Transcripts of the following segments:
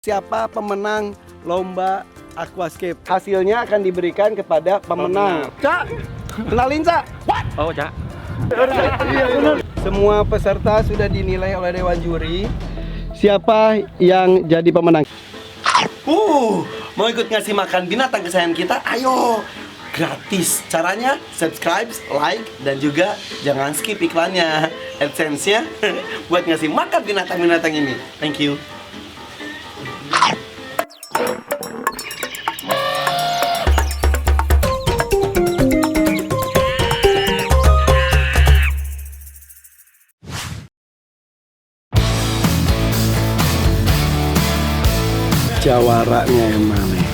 Siapa pemenang lomba aquascape? Hasilnya akan diberikan kepada pemenang. Cak, kenalin Cak. Oh, Cak. Semua peserta sudah dinilai oleh dewan juri. Siapa yang jadi pemenang? Mau ikut ngasih makan binatang kesayangan kita? Ayo, gratis. Caranya subscribe, like, dan juga jangan skip iklannya. AdSense-nya buat ngasih makan binatang-binatang ini. Thank you. Jawaranya emang nih.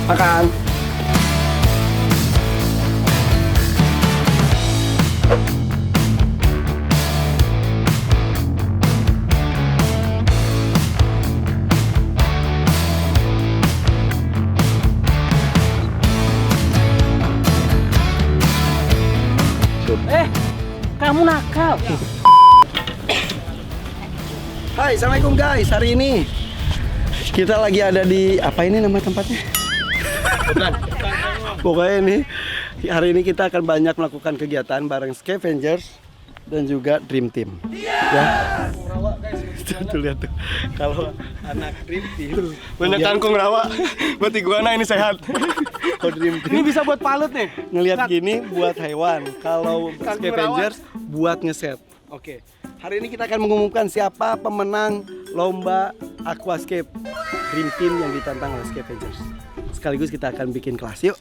Makan. Kamu nakal. Hai, assalamualaikum guys. Hari ini kita lagi ada di apa ini nama tempatnya? Pokoknya ini hari ini kita akan banyak melakukan kegiatan bareng Scavengers dan juga Dream Team. Ya. Tuh lihat tuh. Kalau anak Dream Team banyak kangkung rawa. Buat iguana ini sehat. kalau Dream Team Ini bisa buat palut nih. ngelihat gini buat hewan. Kalau Scavengers buat ngeset. Oke. Hari ini kita akan mengumumkan siapa pemenang lomba aquascape Dream Team yang ditantang oleh Scavengers. Sekaligus kita akan bikin kelas, yuk.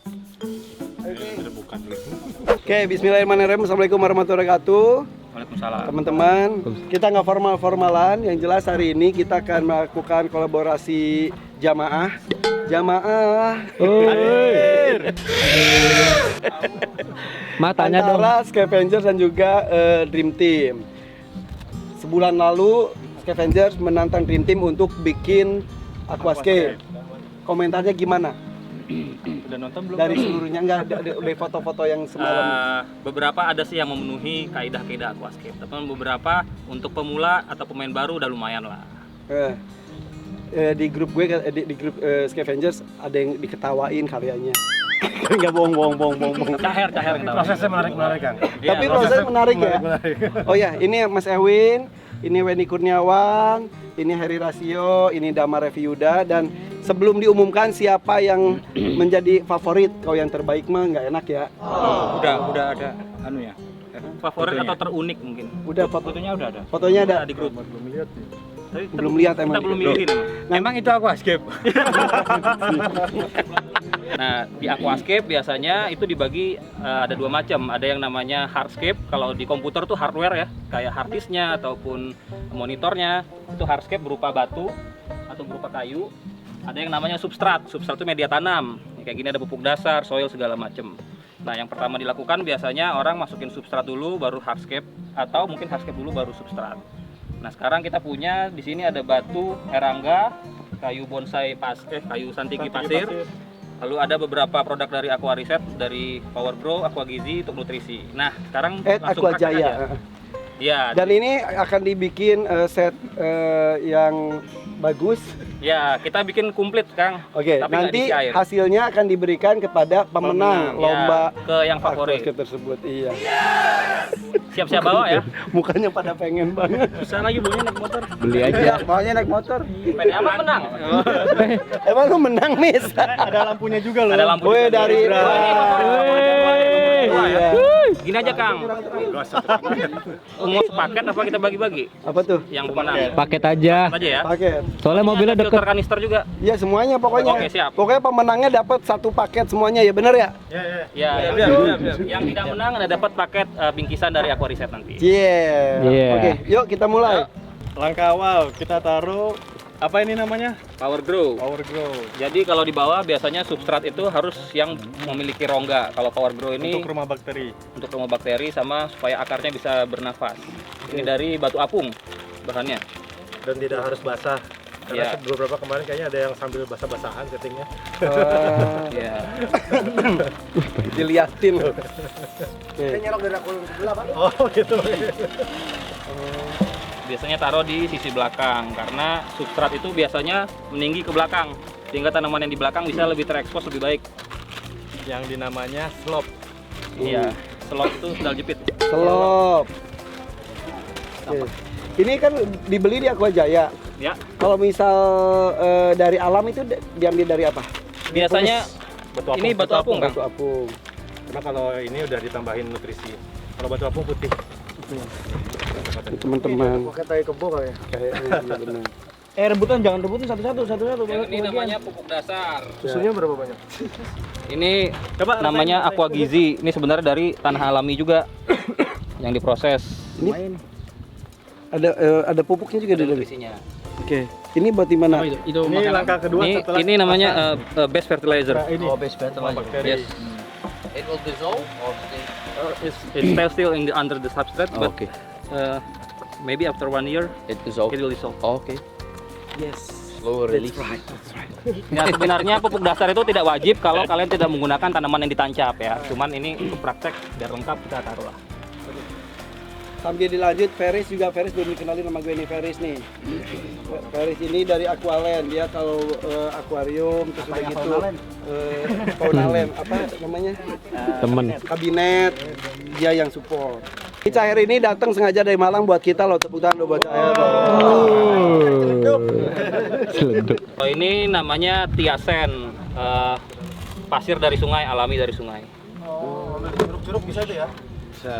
Oke, bismillahirrahmanirrahim. Assalamualaikum warahmatullahi wabarakatuh. Waalaikumsalam. Teman-teman, kita nggak formal-formalan. Yang jelas hari ini kita akan melakukan kolaborasi jamaah. Matanya dong. Antara Scavengers dan juga Dream Team. Sebulan lalu Scavengers menantang Dream Team untuk bikin aquascape. Komentarnya gimana? Udah nonton belum? Dari seluruhnya enggak ada foto-foto yang semalam. Beberapa ada sih yang memenuhi kaidah-kaidah aquascape. Tapi beberapa untuk pemula atau pemain baru udah lumayan lah. Di grup gue di grup Scavengers ada yang diketawain karyanya. Enggak bohong. Caher Prosesnya menarik kan. Tapi prosesnya menarik ya. Oh ya, ini Mas Ewin, ini Weni Kurniawan, ini Heri Rasio, ini Damar Reviuda. Dan sebelum diumumkan siapa yang menjadi favorit, kau yang terbaik mah nggak enak ya. Udah ada anu ya. Favorit fotonya. atau terunik mungkin. Udah Fotonya udah ada. fotonya ada. Di grup. Belum lihat nih. Tapi Belum lihat emang. Kita belum milihin. Emang itu aquascape. Nah, di aquascape biasanya itu dibagi ada dua macam. Ada yang namanya hardscape. Kalau di komputer tuh hardware ya, kayak hard disknya ataupun monitornya. Itu hardscape berupa batu atau berupa kayu. Ada yang namanya substrat. Substrat itu media tanam. Kayak gini ada pupuk dasar, soil segala macam. Nah, yang pertama dilakukan biasanya orang masukin substrat dulu baru hardscape, atau mungkin hardscape dulu baru substrat. Nah, sekarang kita punya di sini ada batu erangga, kayu bonsai kayu santiki pasir. Lalu ada beberapa produk dari Aqua Reset, dari Power Grow, Aqua Gizi untuk nutrisi. Nah, sekarang langsung Aqua praktek Jaya. aja. Ya, Dan ini akan dibikin set yang bagus. ya kita bikin komplit, Kang. Oke, Tapi nggak nanti diisi air. hasilnya akan diberikan kepada pemenang Ya, lomba ke yang favorit. aquascape tersebut. Iya. Siap-siap bawa ya. Mukanya pada pengen banget. Susah lagi baunya naik motor. Beli Iya, maunya naik motor. Pede amat menang. Emang lu menang, Miss? Ada lampunya juga loh. Ada lampu. Woi, juga. dari Wah, ini favorit. Iya. Gini aja, Kang. Mau sepaket apa kita bagi-bagi? Apa tuh? Yang pemenang. Paket aja. Aja ya. Paket. Soalnya mobilnya Ada filter deket. kanister juga. Iya, semuanya pokoknya. Oke, siap. Pokoknya pemenangnya dapat satu paket semuanya ya, bener ya? Ya, yang tidak menang ada dapat paket bingkisan dari Aqua Reset nanti. Iya. Oke, yuk kita mulai. Langkah awal kita taruh apa ini namanya? Power Grow. Power Grow. Jadi kalau di bawah biasanya substrat itu harus yang memiliki rongga. Kalau Power Grow ini Untuk rumah bakteri. untuk rumah bakteri sama supaya akarnya bisa bernafas. Ini dari batu apung bahannya. Dan tidak harus basah. Karena Ya. beberapa kemarin kayaknya ada yang sambil basah-basahan settingnya. Ya. Diliatin. Oke. Oh gitu. biasanya taruh di sisi belakang karena substrat itu biasanya meninggi ke belakang sehingga tanaman yang di belakang bisa lebih terekspos lebih baik. Yang dinamanya slope. Iya, selop itu sendal jepit. Selop. Oke. Ini kan dibeli di Aqua Jaya. Ya, Kalau misal dari alam itu diambil dari apa? biasanya ini batu apung kan? Batu apung. Karena kalau ini udah ditambahin nutrisi. Kalau batu apung putih. Teman-teman. Pakai tai kebo kali ya. Kayaknya iya benar. Rebutan jangan rebutin satu-satu. Yang ini namanya pupuk dasar. Susunya berapa banyak? Ini Coba namanya aqua gizi. Ini sebenarnya dari tanah alami juga yang diproses. Ini ada pupuknya juga di dalam. Nutrisinya. Oke. Ini buat di mana? ini langkah kedua setelah Ini namanya base fertilizer. ini. base fertilizer. Bakteri. Yes. It stays still under the substrate, but maybe after 1 year It dissolves. it will dissolve. Okay. Yes. Slow release. Nah, sebenarnya pupuk dasar itu tidak wajib kalau kalian tidak menggunakan tanaman yang ditancap ya. Cuman ini untuk praktek biar lengkap kita taruh lah. Sambil dilanjut, Ferris belum dikenalin sama gue nih, Ferris nih. Ferris ini dari Aqualand, dia kalau akuarium terus udah gitu Faunalem, apa namanya? Temen. Kabinet, dia yang support. Ini Caher ini datang sengaja dari Malang buat kita loh, tepuk tangan buat Caher. Selenduk. Oh, ini namanya tiasen, pasir dari sungai, alami dari sungai. Oh, curug-curug bisa tuh ya?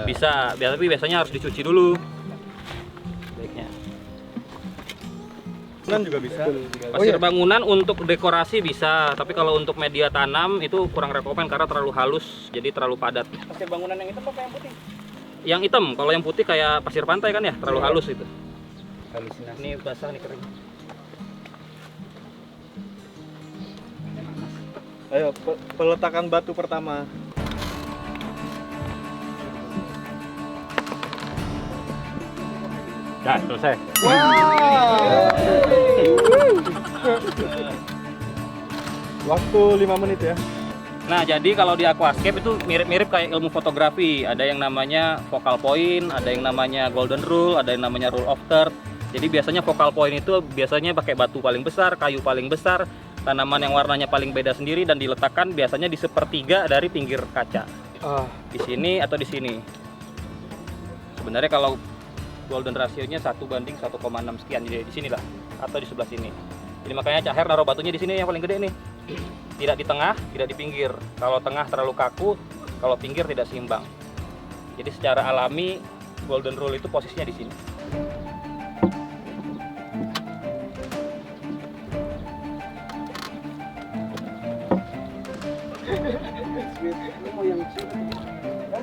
Bisa, tapi biasanya harus dicuci dulu. Baiknya. Bangunan juga bisa. Pasir bangunan untuk dekorasi bisa, tapi kalau untuk media tanam itu kurang rekomen karena terlalu halus, jadi terlalu padat. Pasir bangunan yang hitam apa yang putih? Yang hitam, kalau yang putih kayak pasir pantai kan ya, terlalu halus itu. Ini basah, nih kering. Ayo, peletakan batu pertama. Ya, selesai. Waktu 5 menit ya. Nah, jadi kalau di aquascape itu mirip-mirip kayak ilmu fotografi. Ada yang namanya focal point, ada yang namanya golden rule, ada yang namanya rule of third. Jadi biasanya focal point itu biasanya pakai batu paling besar, kayu paling besar, tanaman yang warnanya paling beda sendiri dan diletakkan biasanya di sepertiga dari pinggir kaca. Di sini atau di sini. Sebenarnya kalau golden ratio-nya 1:1,6 sekian, jadi di sini lah atau di sebelah sini. Jadi makanya Caher naruh batunya di sini yang paling gede nih. Tidak di tengah, tidak di pinggir. Kalau tengah terlalu kaku, kalau pinggir tidak seimbang. Jadi secara alami golden rule itu posisinya di sini.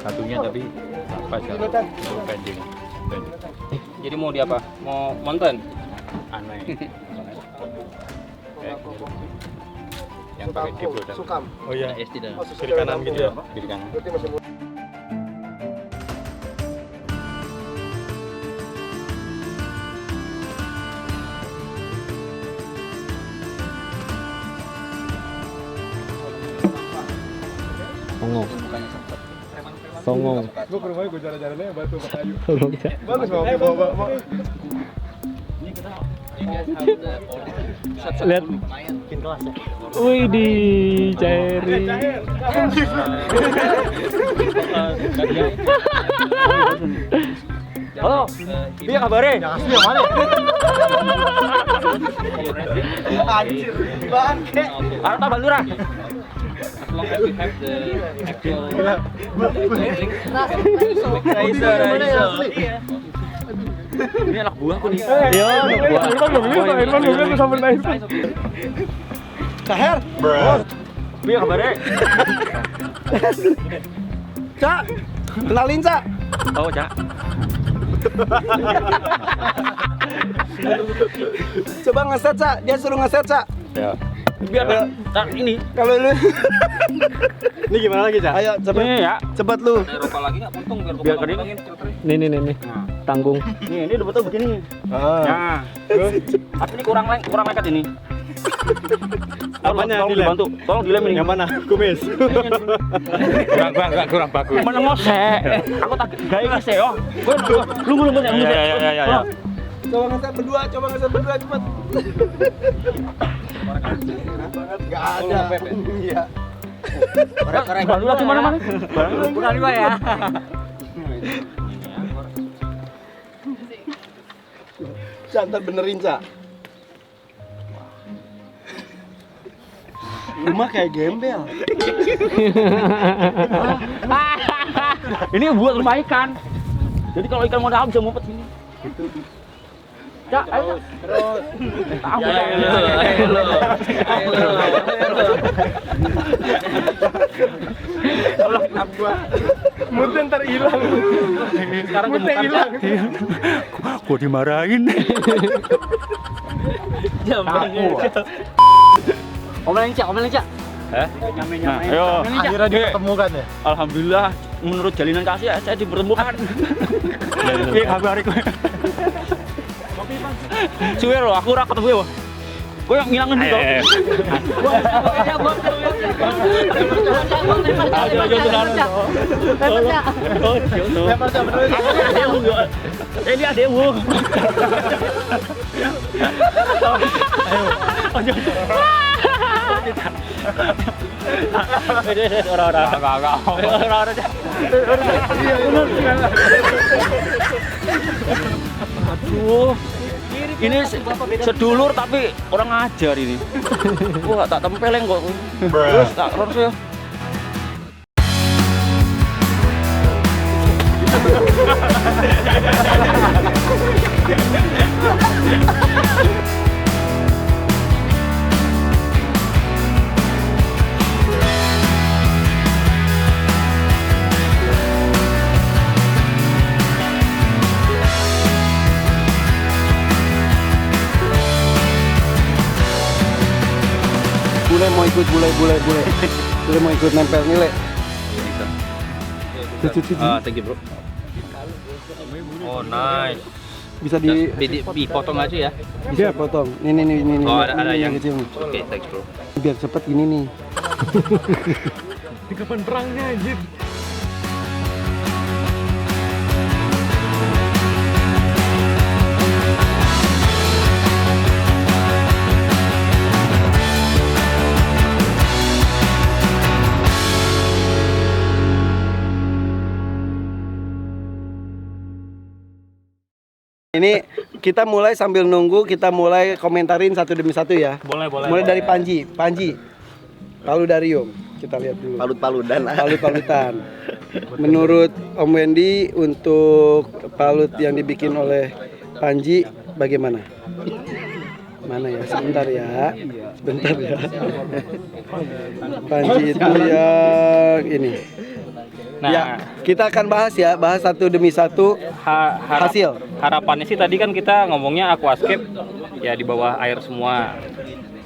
Satunya tapi apa sih? Pending. Jadi mau di apa? Mau mountain? Aneh. Yang pakai diplo dan Sukam. Oh iya. SD dan Kiri kanan gitu ya. kiri kanan. Berarti masih muda. Songong. Songong. Gue ke rumahnya gue jalan-jalannya batu sama kayu. Tolong, Cak. Bagus bawa. Lihat. Wih di Cairi. Halo, iya kabarnya? Asli yang mana? Anjir, bangke. Arta Bandura. As long as you have the actual Ini anak buahku nih. Iya, Irfan belum lihat sampai naik. Caher, Iya kabarnya? Cak, kenalin Cak. Oh, Cak. Coba ngeset Cak, dia suruh ngeset Cak. Ya. Biar Cak ini. Kalau lu, Ini gimana lagi, Cak? ayo cepet, Ini ya. cepet lu. Ada eropa lagi nggak potong Biar kering. nih. Tanggung. Ini udah betul begini. Ah. Nah, tapi ini kurang lengket ini. Apanya Tolong dilem? dibantu. Tolong dilem ini. Yang mana? Kumis. Kurang bagus. Mana ngosek? Aku tak gawe ngese yo. Gue lu belum punya Ya. Coba ngeset berdua cepat. Gak ada. Iya. Korek-korek. Lagi mana? Bukan lima ya. Cantar benerin, Ca. Rumah kayak gembel. Ini buat rumah ikan. Jadi kalau ikan mau dalam bisa ngumpet sini. Cak, ayo. Terus. Tolong tap gua. Muten ntar hilang. Sekarang muten hilang. Gua dimarahin. Omelin Cak. Hah? Nah, ayo. Akhirnya dipertemukan ya. Alhamdulillah menurut jalinan kasih saya dipertemukan. Piye kabar iku? Suwe lho aku ora ketemu. Kowe ngilang ngendi kok? Ini adekmu. Aduh, ini sedulur tapi orang ajar ini. Wah, tak tempeleng kok. Terus tak terus ya. Bule mau ikut bule mau ikut nempel nih, Le. Thank you, bro. Oh, nice. Bisa dipotong aja ya. bisa potong. Nih. Oh, ada yang kecil. Oke, thanks, bro. Biar cepet gini nih. Di kapan perangnya anjir? Ini kita mulai sambil nunggu, kita mulai komentarin satu demi satu ya. Boleh. Mulai dari Panji, Paludarium. Kita lihat dulu. Palut-palutan. Menurut Om Wendy, untuk palut yang dibikin oleh Panji bagaimana? Mana ya? Sebentar ya. Panji itu yang ini. Nah, Ya, kita akan bahas satu demi satu hasil. Harapannya sih tadi kan kita ngomongnya aquascape ya di bawah air semua.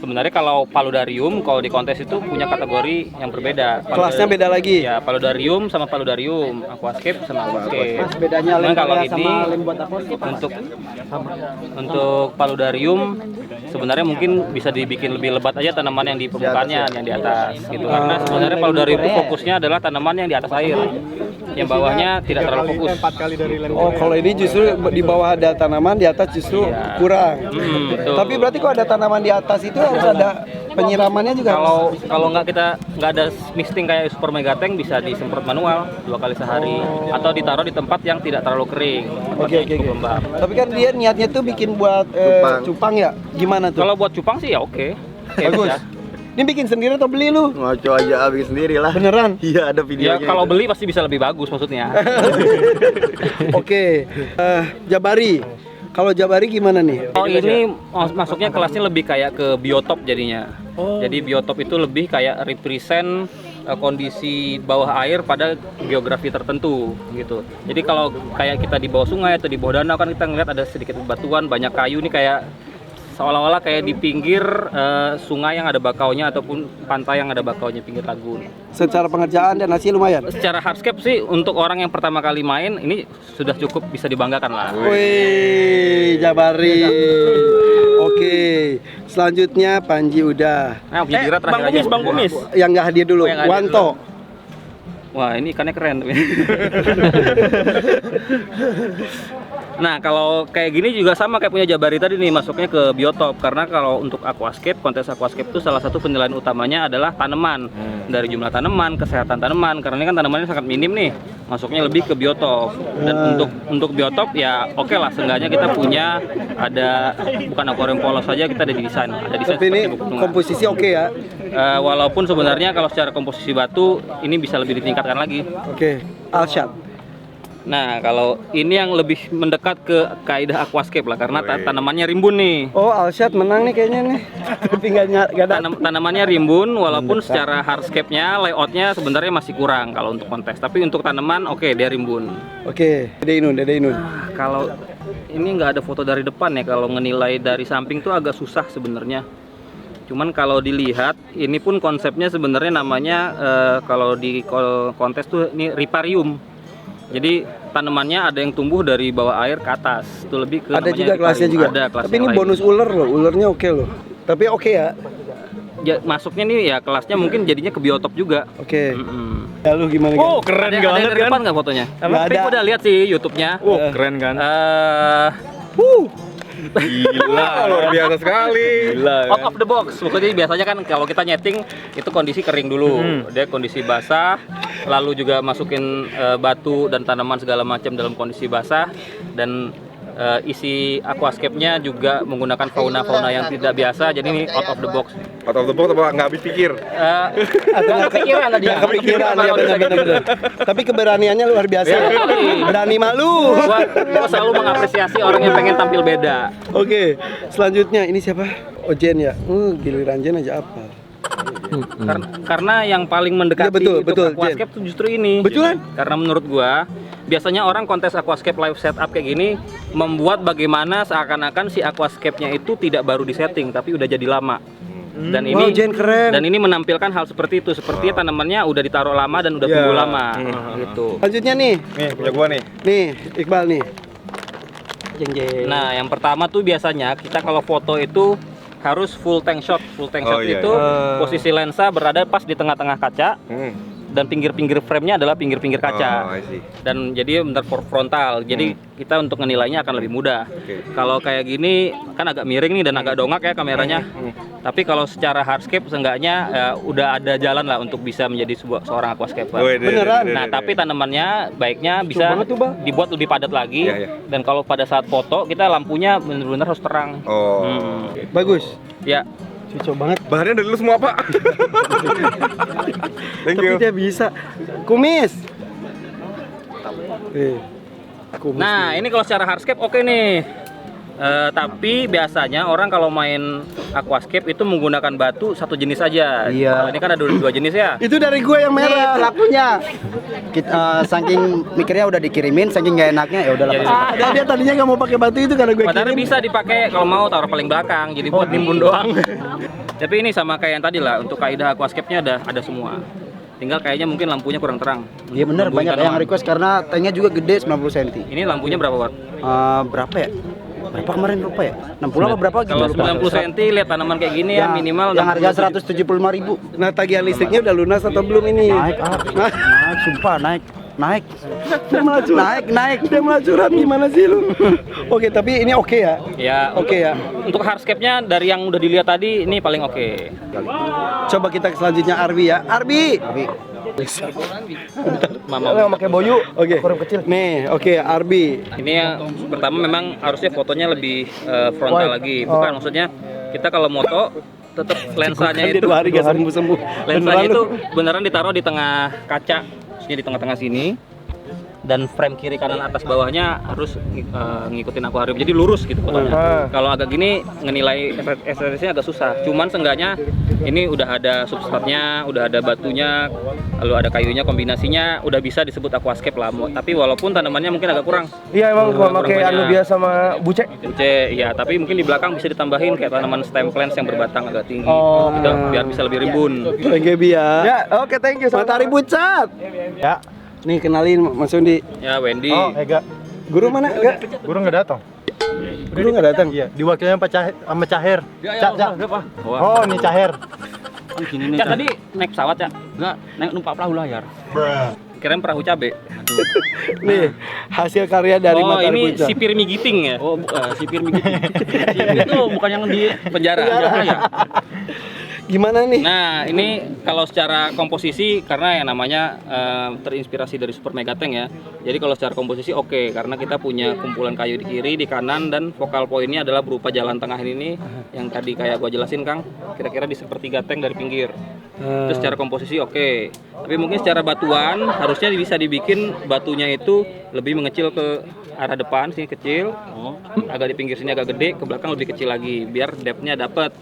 Sebenarnya kalau paludarium kalau di kontes itu punya kategori yang berbeda. Kelasnya beda lagi. Ya, paludarium sama paludarium, aquascape sama aquascape. Bedanya Cuman kalau lem ini sama lem buat aquascape. untuk paludarium sebenarnya mungkin bisa dibikin lebih lebat aja tanaman yang di permukaannya, yang di atas gitu. Karena sebenarnya paludarium itu fokusnya adalah tanaman yang di atas air. Yang bawahnya tidak terlalu fokus. 4 kali dari lem. Oh, kalau ini justru di bawah ada tanaman, di atas justru Iya. kurang. Betul. Tapi berarti kalau ada tanaman di atas itu harus ada penyiramannya juga. Kalau nggak ada misting kayak super mega tank bisa disemprot manual 2 kali sehari atau ditaruh di tempat yang tidak terlalu kering. Oke. Lembab. Tapi kan dia niatnya tuh bikin buat cupang ya. Gimana tuh? Kalau buat cupang sih ya oke. Bagus. Bisa. Ini bikin sendiri atau beli lu? Ngaco aja bikin sendiri lah. Beneran? Iya ada Ya videonya. kalau beli pasti bisa lebih bagus maksudnya. Oke. Jabari. Kalau Jabari gimana nih? Oh ini masuknya kelasnya lebih kayak ke biotop jadinya. Jadi biotop itu lebih kayak represent kondisi bawah air pada geografi tertentu gitu. Jadi kalau kayak kita di bawah sungai atau di bawah danau kan kita ngeliat ada sedikit batuan, banyak kayu nih kayak seolah-olah kayak di pinggir sungai yang ada bakaunya ataupun pantai yang ada bakaunya pinggir lagun. Secara pengerjaan dan hasil lumayan. Secara hardscape sih untuk orang yang pertama kali main ini sudah cukup bisa dibanggakan lah. Wih, Jabari. Oke. Selanjutnya Panji udah. Nah, Jidira terakhir aja. Bang Kumis. Yang nggak hadir dulu. Oh, yang nggak hadir Wanto. Wah ini ikannya keren. Nah, kalau kayak gini juga sama kayak punya Jabari tadi nih, masuknya ke biotop. Karena kalau untuk aquascape, kontes aquascape itu salah satu penilaian utamanya adalah tanaman. Dari jumlah tanaman, kesehatan tanaman. Karena ini kan tanamannya sangat minim nih, masuknya lebih ke biotop. Dan untuk biotop ya oke lah, seenggaknya kita punya ada bukan akuarium polos saja, kita ada desain. Ada desain Tapi ini seperti bukit tunggal. komposisi oke ya. Walaupun sebenarnya kalau secara komposisi batu ini bisa lebih ditingkatkan lagi. Oke, Alshad. Nah, kalau ini yang lebih mendekat ke kaidah aquascape lah, karena tanamannya rimbun nih. Oh, Alshad menang nih kayaknya nih. Tapi nggak ada. Tanamannya rimbun, walaupun secara hardscape-nya, layout-nya sebenarnya masih kurang kalau untuk kontes. Tapi untuk tanaman, oke, dia rimbun. Oke, Dede Inun. Kalau ini nggak ada foto dari depan ya, kalau ngenilai dari samping tuh agak susah sebenarnya. Cuman kalau dilihat, ini pun konsepnya sebenarnya namanya kalau di kontes tuh ini riparium. Jadi tanamannya ada yang tumbuh dari bawah air ke atas. Itu lebih ke Ada namanya juga kelasnya riparium. juga. Ada kelas Tapi yang ini lain. bonus ular loh. Ularnya oke loh. Tapi oke ya. Ya, masuknya nih ya kelasnya mungkin jadinya ke biotop juga. Oke. Mm-mm. Ya lu gimana? Oh, keren Ada yang banget dari kan? depan nggak fotonya? Nggak Tapi ada. udah lihat sih YouTube-nya. Oh, keren kan? Gila, luar biasa sekali. Gila Out of the box. Pokoknya biasanya kan kalau kita nyeting itu kondisi kering dulu. Dia kondisi basah, lalu juga masukin batu dan tanaman segala macam dalam kondisi basah, dan isi aquascape-nya juga menggunakan fauna-fauna yang tidak biasa. Jadi ini out of the box. Out of the box apa nggak habis pikir? Nggak kepikiran tadi. Nggak kepikiran ya, benar. Tapi keberaniannya luar biasa. Berani malu. Gua selalu mengapresiasi orang yang pengen tampil beda. Oke, selanjutnya ini siapa? Ojen ya. Giliran Jen aja apa? Karena yang paling mendekati Ya, betul, untuk aquascape itu justru ini. Betulan. Karena menurut gua biasanya orang kontes aquascape live setup kayak gini membuat bagaimana seakan-akan si aquascape-nya itu tidak baru disetting tapi udah jadi lama. Dan ini Wow, Jen keren. dan ini menampilkan hal seperti itu. Sepertinya tanamannya udah ditaruh lama dan udah tumbuh lama gitu. Selanjutnya nih. Nih, punya gua nih. Nih, Iqbal nih. Jeng. Nah, yang pertama tuh biasanya kita kalau foto itu harus full tank shot. Full tank shot iya, itu posisi lensa berada pas di tengah-tengah kaca. Dan pinggir-pinggir frame-nya adalah pinggir-pinggir kaca. Oh, I see. Dan jadi benar frontal. Jadi kita untuk menilainya akan lebih mudah. Kalau kayak gini kan agak miring nih dan agak dongak ya kameranya. Tapi kalau secara hardscape seenggaknya udah ada jalan lah untuk bisa menjadi seorang aquascaper. Beneran? Nah, tapi tanamannya baiknya bisa banget tuh, Bang. dibuat lebih padat lagi. Iya, iya. Dan kalau pada saat foto kita lampunya benar-benar harus terang. Oh. Bagus. Ya, Cocok banget. Bahannya dari lu semua, Pak. Thank Tapi you. dia bisa. Kumis. Kumis. nah ini kalau secara hardscape oke nih. Tapi biasanya orang kalau main aquascape itu menggunakan batu satu jenis aja. Iya. Kalau ini kan ada dua jenis ya. Itu dari gue yang merah. Pelakunya. Kita saking mikirnya udah dikirimin, saking gak enaknya ya udah Iya, lepas. Dan dia tadinya nggak mau pakai batu itu karena gue Padahal kirim. bisa dipakai kalau mau taruh paling belakang, jadi buat nimbun doang. Tapi ini sama kayak yang tadi lah, untuk kaidah aquascape-nya ada semua. Tinggal kayaknya mungkin lampunya kurang terang. Iya bener, Lampu banyak tanaman. yang request karena tanknya juga gede 90 cm. Ini lampunya berapa watt? Berapa ya? Berapa kemarin lupa ya? 60 apa berapa gitu Kalau lupa. 90 cm lihat tanaman kayak gini ya minimal yang harga 60. 175.000. Nah, tagihan listriknya udah lunas atau belum ini? Naik, sumpah naik. Naik. Dia malah curhat gimana sih lu? Oke, tapi ini oke ya? Ya, Oke ya. Untuk hardscape-nya dari yang udah dilihat tadi ini paling oke. Coba kita ke selanjutnya Arbi ya. Arbi. Mama. pakai boyu. Oke. Nih, oke Arbi. Ini yang pertama memang harusnya fotonya lebih frontal lagi. Bukan maksudnya kita kalau moto tetap lensanya itu Dia 2 hari gak sembuh-sembuh. lensanya itu beneran ditaruh di tengah kaca, maksudnya di tengah-tengah sini. Dan frame kiri kanan atas bawahnya harus ngikutin akuarium, jadi lurus gitu fotonya. Kalau agak gini ngenilai estetisnya agak susah. Cuman seenggaknya ini udah ada substratnya, udah ada batunya, lalu ada kayunya, kombinasinya udah bisa disebut aquascape lah. Tapi walaupun tanamannya mungkin agak kurang. Iya emang gua Kurang pakai banyak. anu biasa sama bucek. Buce, iya, tapi mungkin di belakang bisa ditambahin kayak tanaman stem plants yang berbatang agak tinggi, Oh. biar bisa lebih rimbun. Thank you, Bi ya. Ya, oke thank you. Matahari Pucat. Ya. Nih kenalin Mas Undi. Ya, Wendy. Oh, Ega. Guru mana? Enggak. Guru nggak datang. Guru nggak datang. Iya, diwakilnya Pak Cahir sama Cahir. Cak. Wah. Oh, ini Cahir. Cak, tadi naik pesawat ya? Enggak, naik numpak perahu layar. kirain perahu cabe. Nih, hasil karya dari Oh, Matahari ini Puncak. sipir mie giting ya? Oh, sipir mie giting. Sipir itu bukan yang di Penjara. ya? Gimana nih? Nah, ini kalau secara komposisi karena yang namanya terinspirasi dari Super Mega Tank ya. Jadi kalau secara komposisi oke, karena kita punya kumpulan kayu di kiri, di kanan, dan vokal poinnya adalah berupa jalan tengah ini yang tadi kayak gua jelasin Kang, kira-kira di sepertiga tank dari pinggir. Itu secara komposisi oke. Tapi mungkin secara batuan harusnya bisa dibikin batunya itu lebih mengecil ke arah depan sini kecil, agak di pinggir sini agak gede, ke belakang lebih kecil lagi biar depth-nya dapet.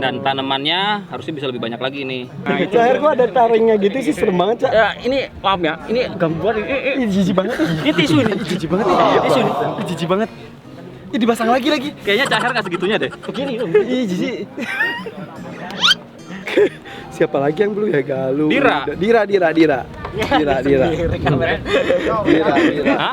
Dan tanamannya harusnya bisa lebih banyak lagi nih. Cair kok ada taringnya gitu sih, serem banget, Cak. Ya, ini maaf ya, ini gambar ini jijik banget. Ini tisu ini. Jijik banget nih. Tisu ini. Jijik banget. Ih, dipasang lagi. Kayaknya Cahar nggak segitunya deh. Begini dong. Ih, jijik. Siapa lagi yang belum ya? Galuh. Dira. Dira. Hah?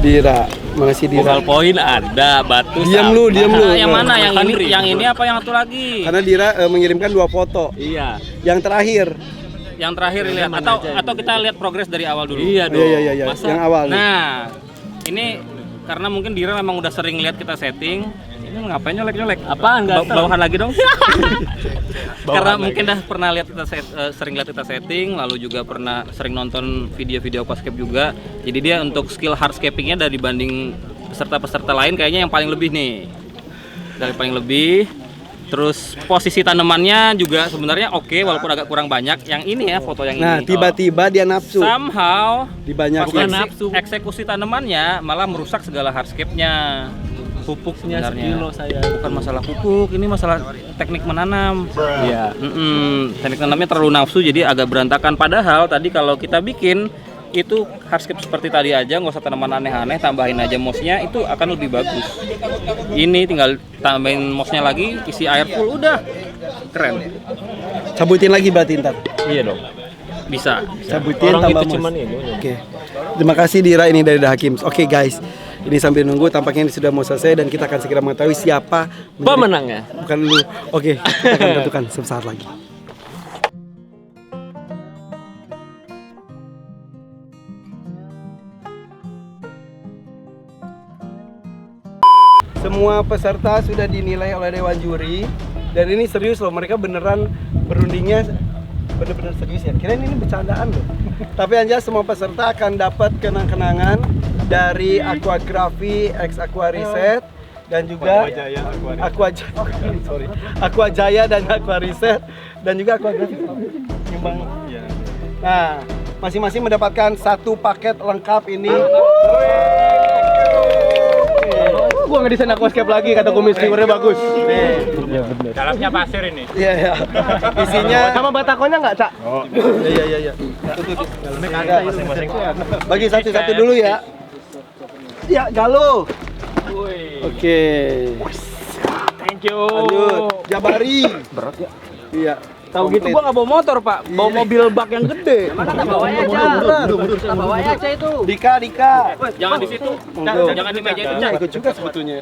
Dira. Makasih Dira. Vokal poin ada, batu. Diam lu. Yang mana? Yang ini apa yang satu lagi? Karena Dira mengirimkan 2 foto. Iya. Yang terakhir. Yang terakhir lihat atau kita lihat progres dari awal dulu. Iya. Yang awal nih. Nah, ini karena mungkin Dira memang udah sering lihat kita setting. Ini ngapain nyolek? Apaan? Bawahan lagi dong. Karena mungkin dah pernah lihat kita sering lihat kita setting, lalu juga pernah sering nonton video-video aquascape juga. Jadi dia untuk skill hardscapingnya dari dibanding peserta-peserta lain kayaknya yang paling lebih nih. Dari paling lebih. Terus posisi tanamannya juga sebenarnya oke, walaupun agak kurang banyak. Yang ini ya, foto yang Nah, ini. tiba-tiba dia nafsu. Somehow Dibanyakin. eksekusi tanamannya malah merusak segala hardscape-nya. Pupuknya sekilo saya. Bukan masalah pupuk, ini masalah teknik menanam. Iya. Teknik menanamnya terlalu nafsu jadi agak berantakan. Padahal tadi kalau kita bikin itu hardscape seperti tadi aja, nggak usah tanaman aneh-aneh, tambahin aja mossnya itu akan lebih bagus. Ini tinggal tambahin mossnya lagi, isi air full, udah keren. Cabutin lagi berarti ntar. Iya dong. Bisa. Cabutin Orang tambah itu mos. cuman ini. Oke. Terima kasih Dira ini dari The Hakims. Oke guys. Ini sambil nunggu tampaknya ini sudah mau selesai dan kita akan segera mengetahui siapa Pemenangnya. Bukan lu. Oke, kita akan tentukan sesaat lagi. Semua peserta sudah dinilai oleh dewan juri dan ini serius loh, mereka beneran berundingnya bener-bener serius ya. Kirain ini bercandaan loh. Tapi aja semua peserta akan dapat kenang-kenangan dari Aquagraphy X Aqua Reset dan juga Aqua Jaya dan Aqua Reset dan juga Aquagraphy. Nah, masing-masing mendapatkan satu paket lengkap ini. Gua nggak desain aquascape lagi, kata kumis figurnya bagus. Dalamnya pasir ini. Iya. Isinya Sama batakonya nggak, Cak? Iya. Ada masing-masing. Bagi satu-satu dulu ya. Ya, Galuh. Oke. Thank you. Lanjut. Jabari. Berat ya? Iya. Tahu gitu gua nggak bawa motor, Pak. Bawa mobil bak yang gede. Bawanya aja itu. Dika. Jangan di situ. Jangan di meja itu, Cak. Ikut juga sebetulnya.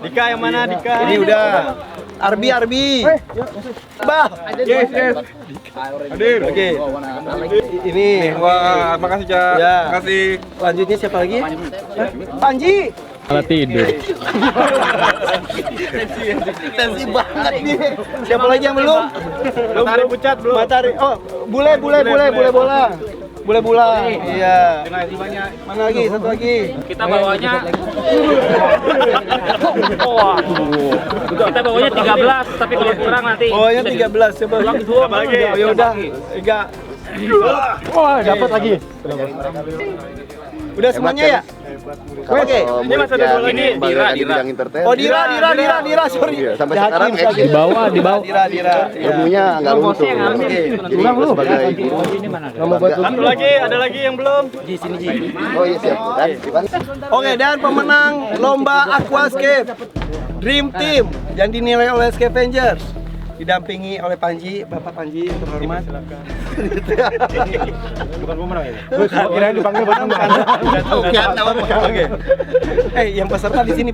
Dika yang mana, Dika? Ini udah. Arbi. Bah. Yes. Hadir. Oke. Ini. Wah, makasih, Cak. Ya. Makasih. Selanjutnya siapa lagi? Panji. Malah tidur. Tensi banget nih. Siapa lagi yang belum? Matahari Puncak belum. Matahari. Oh, bule bola. Bule bola. Iya. Mana lagi? Satu lagi. Kita bawanya kita bawanya 13, tapi kalau kurang nanti Oh, yang 13 coba. lagi. Oh, ya udah. 3. Wah, dapat lagi. Udah semuanya ya? Oke. Ini masih ada dua lagi. Dira. Oh, Dira, sorry. Sampai The sekarang Hakims lagi. Di bawah. Dira. Iya. ilmunya nggak luntur. Ulang lu. Sebagai Satu lagi, ada lagi yang belum. oh iya siap kan Ivan. Oke, dan pemenang lomba Aquascape Dream Team yang dinilai oleh Scavengers didampingi oleh Panji, Bapak Panji yang terhormat. Bukan pemenang ini. Kirain dipanggil pemenang. Oke. Yang peserta di sini.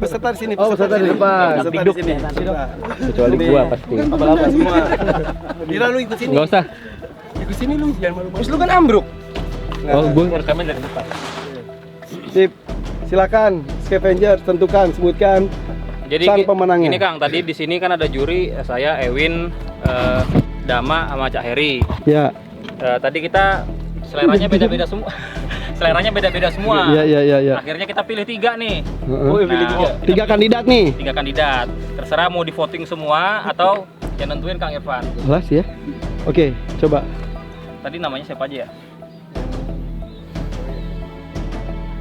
Oh, peserta di depan. Peserta di sini. Kecuali gua pasti. Abal-abal semua. Dira lu ikut sini. Enggak usah. Kesini lu, jangan malu-malu. Terus lu kan ambruk. Oh, gue Rekamnya dari depan. Sip. Silakan, Scavenger tentukan, sebutkan Jadi sang pemenangnya. ini Kang, tadi di sini kan ada juri, saya Ewin, Dama sama Cak Heri. Ya. Tadi kita seleranya beda-beda semua. Seleranya beda-beda semua. Iya. Akhirnya kita pilih 3 nih. Oh, pilih 3 kandidat nih. 3 kandidat. Terserah mau di voting semua atau yang nentuin Kang Irfan. Jelas ya. Oke, coba. Tadi namanya siapa aja ya?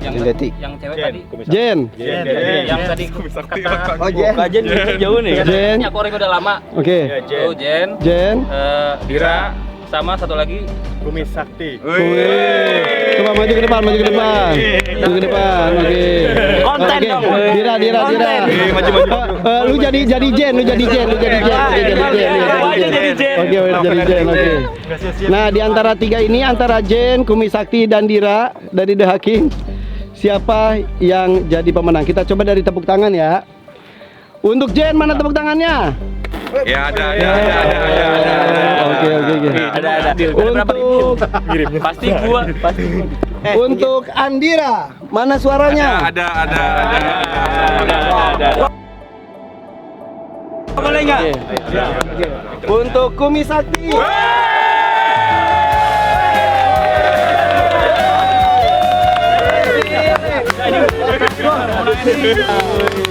Detik. Yang cewek tadi. Jen. Yang tadi kata Oh, Jen. Jauh nih. Jen. aku orang udah lama. Oke. Oh, Jen, Jen. Dira, sama satu lagi Kumis Sakti. Coba maju ke depan. Maju ke depan. Oke. Konten Oke. dong. Dira. Maju. Lu jadi Jen. Oke, jadi Jen. Oke. Nah, di antara 3 ini, antara Jen, Kumis Sakti dan Dira dari The Hacking, siapa yang jadi pemenang? Kita coba dari tepuk tangan ya. Untuk Jen, mana tepuk tangannya? Ya ada. Oke. Ada. Untuk Pasti gua. untuk Andira, mana suaranya? Ada. Boleh nggak? Untuk Kumis Sakti.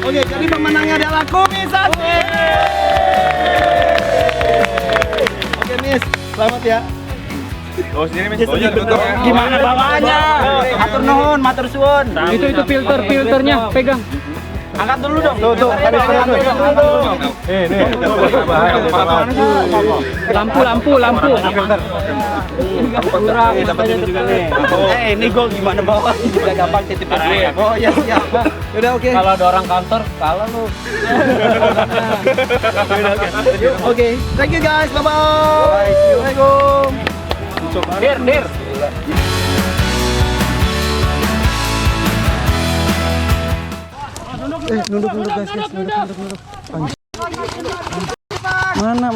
Oke, jadi pemenangnya adalah Kumis Sakti. Oke, Miss, selamat ya. Oh, sini Miss. Oh, jangan tutup ya. Gimana bawaannya? Matur nuhun, matur suwun. itu filternya pegang. Angkat dulu dong. Tuh, ada Lampu. Ini gua gimana bawa? Udah gampang titip gue. Oh, ya siap. Udah oke. Kalau ada orang kantor, kalah lu. Oke, thank you guys. Bye bye. Assalamualaikum. Dir. Mana